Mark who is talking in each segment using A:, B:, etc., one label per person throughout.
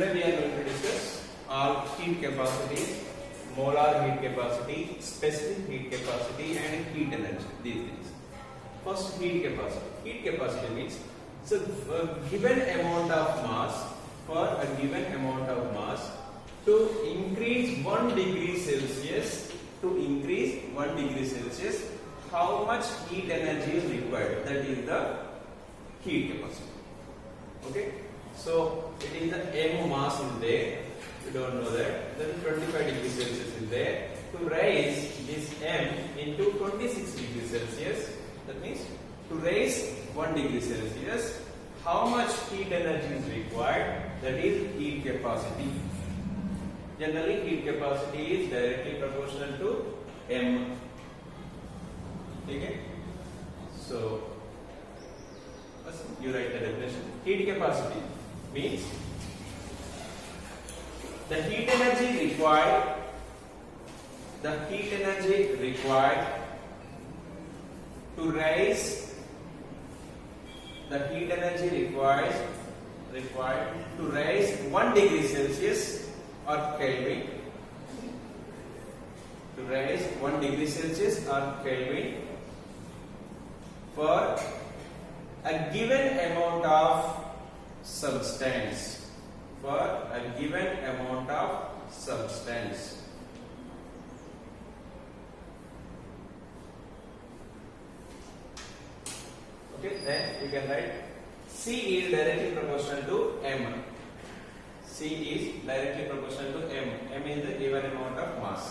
A: Today we are going to discuss all heat capacities, molar heat capacity, specific heat capacity and heat energy, these things. First, heat capacity. Heat capacity means so a given amount of mass, for a given amount of mass to increase 1 degree Celsius, how much heat energy is required, that is the heat capacity. Okay, so it is the M mass is there, you don't know that, then 25 degrees Celsius is there. To raise this M into 26 degrees Celsius, that means to raise 1 degree Celsius, how much heat energy is required, that is heat capacity. Generally heat capacity is directly proportional to M. Okay, so you write the definition. Heat capacity means the heat energy required to raise 1 degree Celsius or Kelvin, for a given amount of substance. Okay, then you can write C is directly proportional to M. M is the given amount of mass.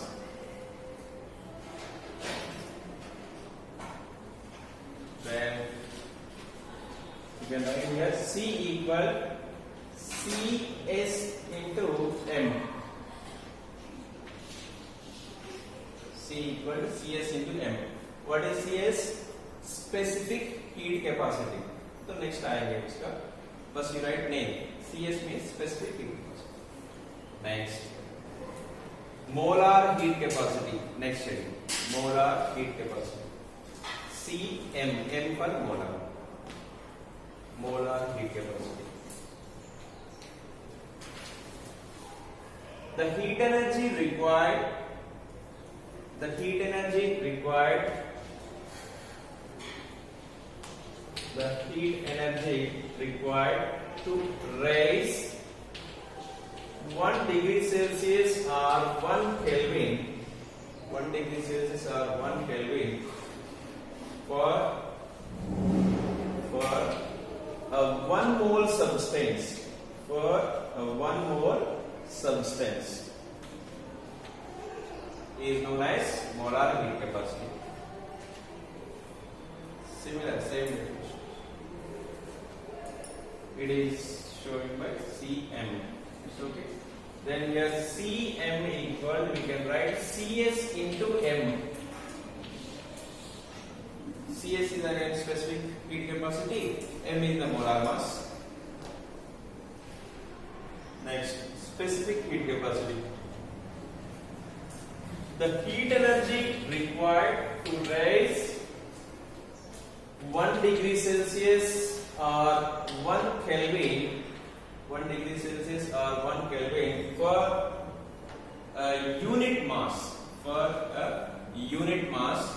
A: Then you can write here C equal CS into M. What is CS? Specific heat capacity. So next आएंगे इसका. बस you write name. CS means specific heat capacity. Next, molar heat capacity. Next heading, molar heat capacity. CM, M for molar. Molar heat capacity. The heat energy required to raise 1 degree Celsius or 1 Kelvin, for a 1 mole substance, is known as molar heat capacity. Similar, same definition. It is showing by CM. It's okay. Then here CM equal, we can write CS into M. CS is again specific heat capacity, M is the molar mass. Next, specific heat capacity. The heat energy required to raise 1 degree Celsius or 1 Kelvin, for a unit mass,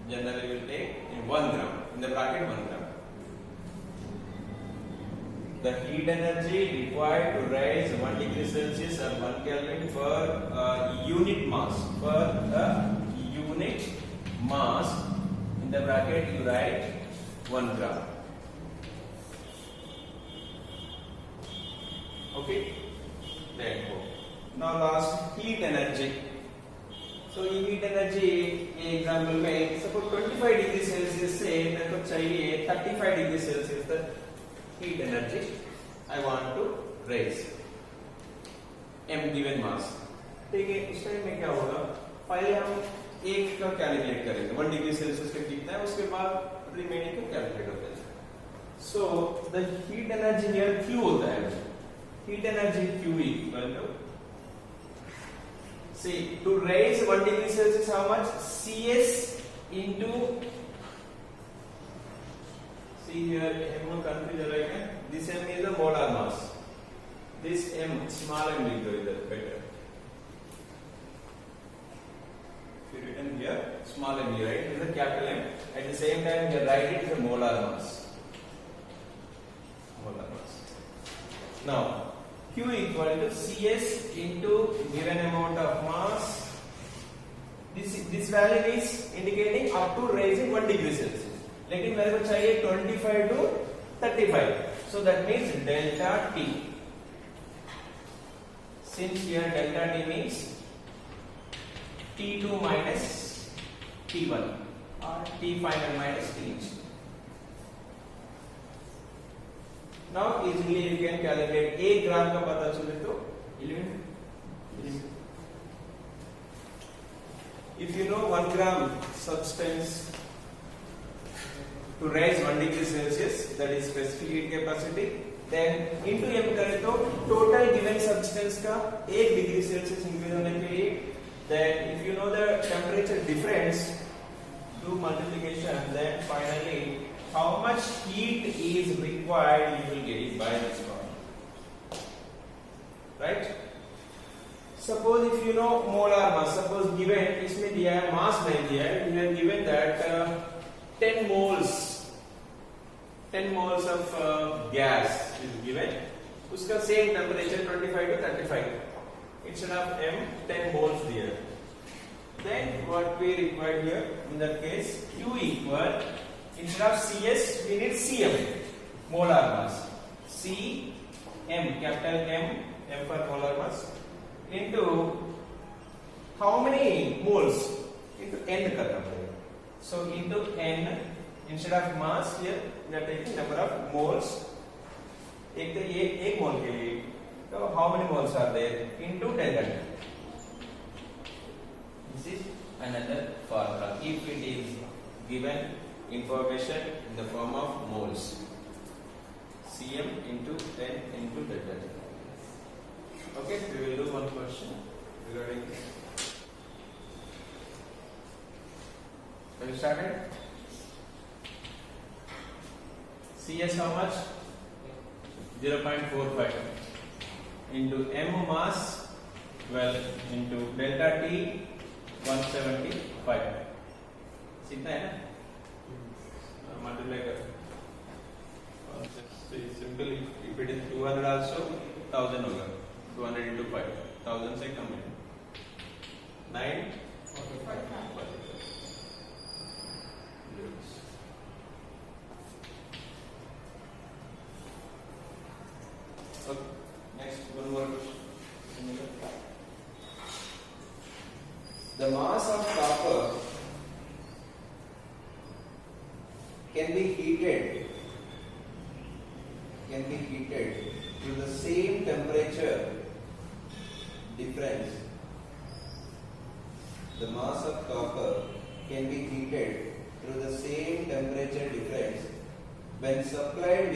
A: generally we will take in 1 gram, in the bracket 1 gram. The heat energy required to raise 1 degree Celsius or 1 Kelvin for a unit mass, in the bracket you write 1 gram. Okay, then go. Now last, heat energy. So ये heat energy example में suppose 25 degree Celsius से मेरे को चाहिए 35 degree Celsius तक heat energy I want to raise. M given mass. ठीक है, इस टाइम में क्या होगा? पहले हम एक का कैलकुलेट करेंगे 1 डिग्री सेल्सियस का कितना है, उसके बाद रिमेनिंग का कैलकुलेट होता है. So the heat energy here Q होता है. Heat energy Q equal to, see, to raise 1 degree Celsius how much? CS into, see here M confused हो रहा है. This M is the molar mass. this m small m will go either better. If you written here small m, you write is a capital M. At the same time, you write it is a molar mass. Molar mass. Now Q equal to Cs into given amount of mass. This value is indicating up to raising 1 degree Celsius. लेकिन मेरे को चाहिए 25 to 35. So that means delta T. Since here delta T means T2 minus T1 or T final minus T initial. Now easily you can calculate 1 ग्राम का पता चले तो 11. If you know 1 gram substance to raise 1 degree Celsius, that is specific heat capacity, then into m करें तो total given substance का 1 degree Celsius increase होने के लिए, then if you know the temperature difference, do multiplication, then finally how much heat is required, you will get it by this formula, right? Suppose if you know molar mass, suppose given इसमें दिया है mass नहीं दिया है, you have given that 10 moles of gas is given, उसका same temperature 25 to 35, instead of m 10 moles there. Then what we require here in that case, Q equal, instead of Cs we need Cm, molar mass, Cm capital M for molar mass, into how many moles, into n करना पड़ेगा. So into n, instead of mass here we are taking number of moles. एक तो ये 1 मोल के लिए, तो how many moles are there into delta T. This is another formula if it is given information in the form of moles. Cm into 10 into delta T. Okay, we will do one question regarding this. Have you started? Cs how much? 0.45 into m mass 12 into delta T 175. सीखना है ना? Multiply कर. Simple. If it is 200 also 1000 होगा. 200 into 5, 1000 से कम है. 9. Okay. Next, one more question. The mass of copper can be heated to the same temperature difference. The mass of copper can be heated through the same temperature difference when supplied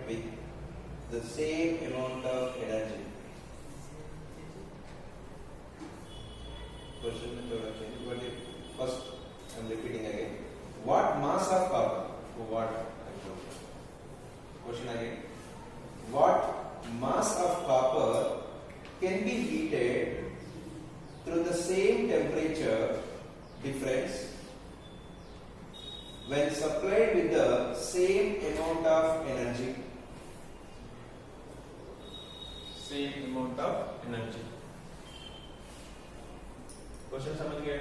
A: with the same amount of energy. Question first I am repeating again. What mass of copper? Question again. What mass of copper can be heated through the same temperature difference when supplied with the same amount of energy? Same amount of energy. Question समझ गए?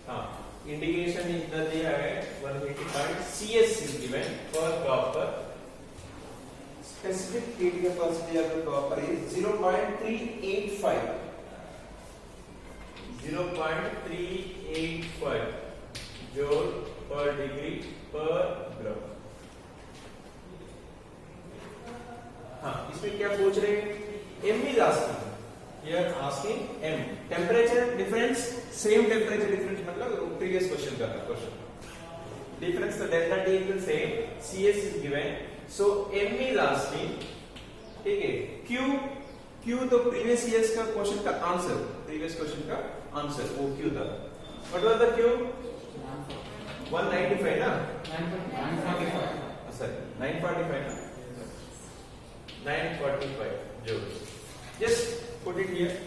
A: हाँ, indication इधर दिया है 185. CS is given for copper. Specific heat capacity of the copper is 0.385. 0.385 joule per degree per gram. हाँ, इसमें क्या पूछ रहे हैं? M is asking. Here asking M. Temperature difference, same temperature difference मतलब previous question का question. Difference तो delta T is the same. CS is given. So M is asking. ठीक है. Q तो previous years का question का answer. Previous question का answer. वो Q था. What was the Q? 195 na?
B: 945.
A: Sorry, 945 na? 945 joules. Just put it here.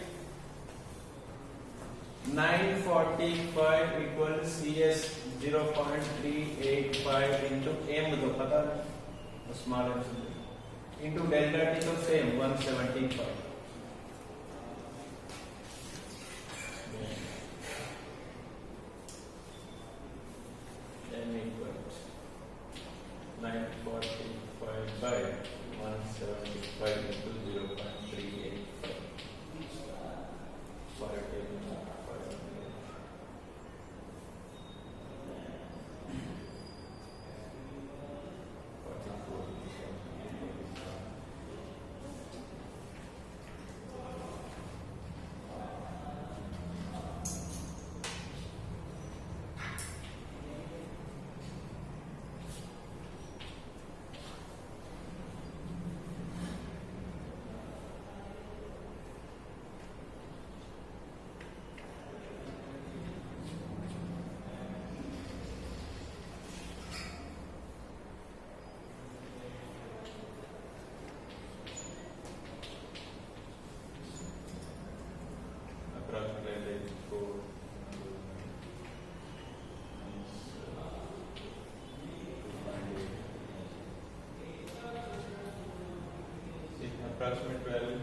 A: 945 equal to CS 0.385 into M तो पता है, small m into delta T तो same 175. N equals 945 by 175 into 0.385. Approximate value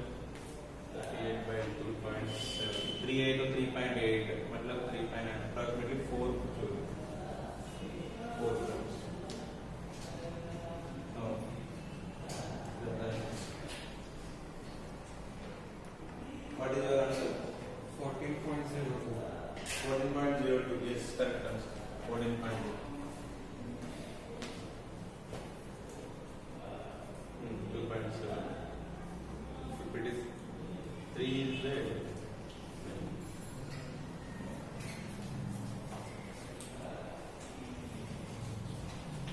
A: 38 by 2.7 38 or 3.8 मतलब 3.9 approximately 4 joule 4 grams. What is your answer?
B: 14.02.
A: 14.02 is correct answer. 14.02. 2.7. If it is 3 is there.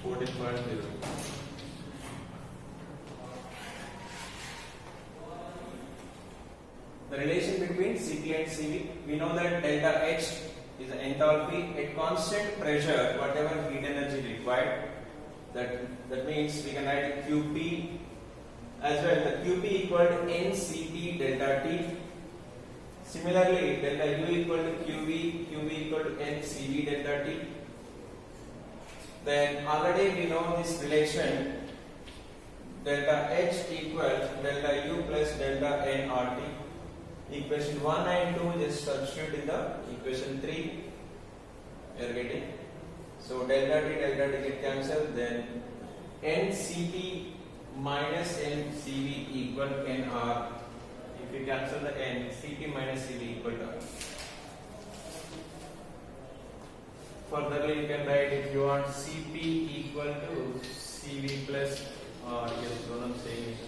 A: 14.0. The relation between Cp and Cv, we know that delta H is the enthalpy at constant pressure, whatever heat energy required. That means we can write Qp as well. The Qp equal to NCp delta T. Similarly, delta U equal to Qv, Qv equal to NCv delta T. Then already we know this relation. Delta H equals delta U plus delta N RT. Equation 1 and 2 just substitute in the equation 3. You are getting. So delta T get cancelled. Then NCp minus NCv equal NR. If you cancel the N, Cp minus Cv equal to R. Furtherly, you can write if you want Cp equal to Cv plus R. Yes, what I'm saying is